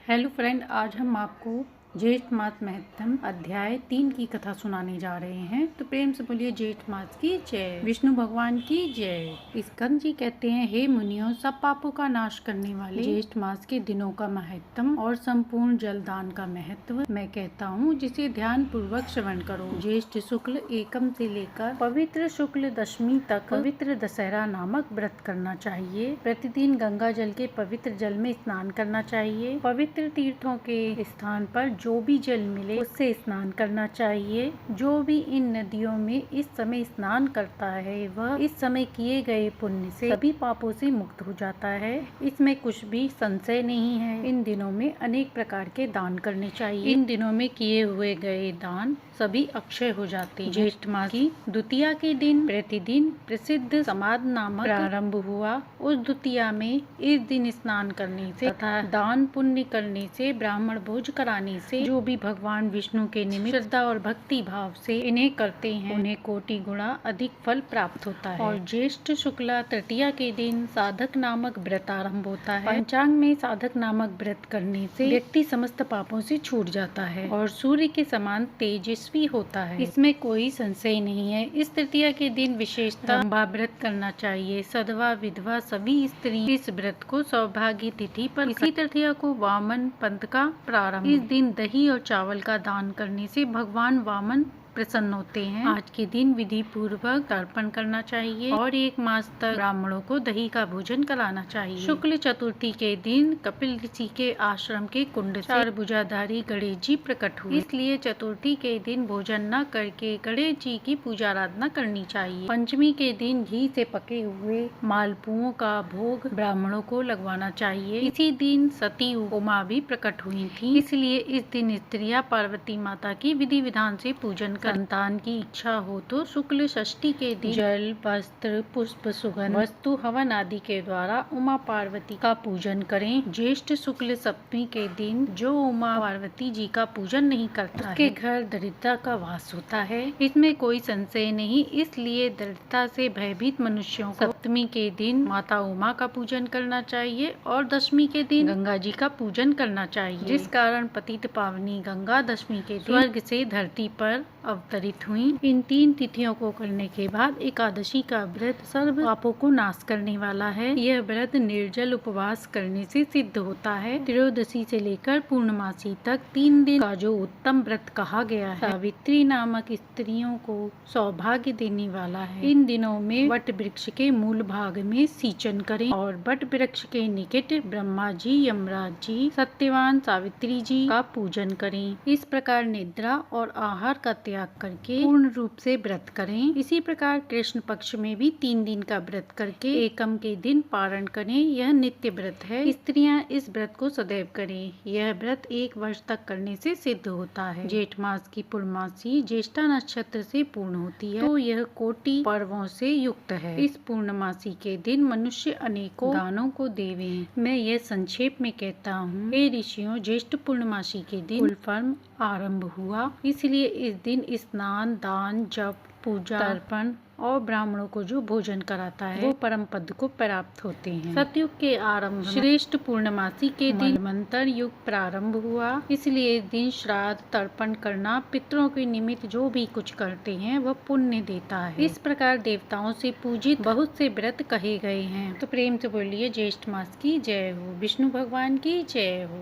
Hello friend, आज हम आपको ज्येष्ठ मास महत्तम अध्याय 3 की कथा सुनाने जा रहे हैं। तो प्रेम से बोलिए ज्येष्ठ मास की जय, विष्णु भगवान की जय। स्कंद जी कहते हैं, हे मुनियों, सब पापों का नाश करने वाले ज्येष्ठ मास के दिनों का महत्तम और संपूर्ण जलदान का महत्व मैं कहता हूँ, जिसे ध्यान पूर्वक श्रवण करो। ज्येष्ठ शुक्ल एकम से लेकर पवित्र शुक्ल दशमी तक पवित्र दशहरा नामक व्रत करना चाहिए। प्रतिदिन गंगा जल के पवित्र जल में स्नान करना चाहिए। पवित्र तीर्थों के स्थान पर जो भी जल मिले उससे स्नान करना चाहिए। जो भी इन नदियों में इस समय स्नान करता है वह इस समय किए गए पुण्य से सभी पापों से मुक्त हो जाता है। इसमें कुछ भी संशय नहीं है। इन दिनों में अनेक प्रकार के दान करने चाहिए। इन दिनों में किए हुए गए दान सभी अक्षय हो जाते हैं। ज्येष्ठ मास की द्वितीया के दिन प्रतिदिन प्रसिद्ध समाध नामक प्रारंभ हुआ। उस द्वितीया में इस दिन स्नान करने से तथा दान पुण्य करने से, ब्राह्मण भोज कराने से, जो भी भगवान विष्णु के निमित्त श्रद्धा और भक्ति भाव से इन्हें करते हैं उन्हें कोटि गुणा अधिक फल प्राप्त होता है। और ज्येष्ठ शुक्ला तृतीया के दिन साधक नामक व्रत आरंभ होता है। पंचांग में साधक नामक व्रत करने से व्यक्ति समस्त पापों से छूट जाता है और सूर्य के समान तेजस्वी होता है। इसमें कोई संशय नहीं है। इस तृतीया के दिन विशेषतः रंभा व्रत करना चाहिए। सधवा विधवा सभी स्त्री इस व्रत को सौभाग्य तिथि पर, इसी तृतीया को वामन पंथ का प्रारंभ। इस दिन दही और चावल का दान करने से भगवान वामन प्रसन्न होते हैं। आज के दिन विधि पूर्वक तर्पण करना चाहिए और 1 मास तक ब्राह्मणों को दही का भोजन कराना चाहिए। शुक्ल चतुर्थी के दिन कपिल ऋषि के आश्रम के कुंड से 4 भुजाधारी गणेश जी प्रकट हुए, इसलिए चतुर्थी के दिन भोजन न करके गणेश जी की पूजा आराधना करनी चाहिए। पंचमी के दिन घी से पके हुए मालपुओं का भोग ब्राह्मणों को लगवाना चाहिए। इसी दिन सती उमा भी प्रकट हुई थी, इसलिए इस दिन स्त्रियां पार्वती माता की विधि विधान से पूजन। संतान की इच्छा हो तो शुक्ल षष्ठी के दिन जल, वस्त्र, पुष्प, सुगंध वस्तु, हवन आदि के द्वारा उमा पार्वती का पूजन करें। ज्येष्ठ शुक्ल सप्तमी के दिन जो उमा पार्वती जी का पूजन नहीं करता उसके घर दरिद्रता का वास होता है। इसमें कोई संशय नहीं, इसलिए दरिद्रता से भयभीत मनुष्यों को सप्तमी के दिन माता उमा का पूजन करना चाहिए और दशमी के दिन गंगा जी का पूजन करना चाहिए, जिस कारण पतित पावनी गंगा दशमी के दिन स्वर्ग से धरती पर अवतरित हुई। इन 3 तिथियों को करने के बाद एकादशी का व्रत सर्व पापों को नाश करने वाला है। यह व्रत निर्जल उपवास करने से सिद्ध होता है। त्रयोदशी से लेकर पूर्णमासी तक 3 दिन का जो उत्तम व्रत कहा गया है, सावित्री नामक स्त्रियों को सौभाग्य देने वाला है। इन दिनों में वट वृक्ष के मूल भाग में सिंचन करें और वट वृक्ष के निकट ब्रह्मा जी, यमराज जी, सत्यवान सावित्री जी का पूजन करें। इस प्रकार निद्रा और आहार का त्याग करके पूर्ण रूप से व्रत करें। इसी प्रकार कृष्ण पक्ष में भी 3 दिन का व्रत करके एकम के दिन पारण करें। यह नित्य व्रत है। स्त्रियां इस व्रत को सदैव करें। यह व्रत 1 वर्ष तक करने से सिद्ध होता है। जेठ मास की पूर्णमासी ज्येष्ठा नक्षत्र से पूर्ण होती है, तो यह कोटि पर्वों से युक्त है। इस पूर्णमासी के दिन मनुष्य अनेकों दानों को देवे। मैं यह संक्षेप में कहता हूँ। हे ऋषियों, ज्येष्ठ पूर्णमासी के दिन कुलफर्म आरंभ हुआ, इसलिए इस दिन स्नान, दान, जप, पूजा, तर्पण और ब्राह्मणों को जो भोजन कराता है वो परम पद को प्राप्त होते हैं। सतयुग के आरंभ श्रेष्ठ पूर्णमासी के दिन मंत्र युग प्रारंभ हुआ, इसलिए इस दिन श्राद्ध, तर्पण करना, पितरों के निमित्त जो भी कुछ करते हैं वह पुण्य देता है। इस प्रकार देवताओं से पूजित बहुत से व्रत कहे गए हैं। तो प्रेम से बोलिए ज्येष्ठ मास की जय हो, विष्णु भगवान की जय हो।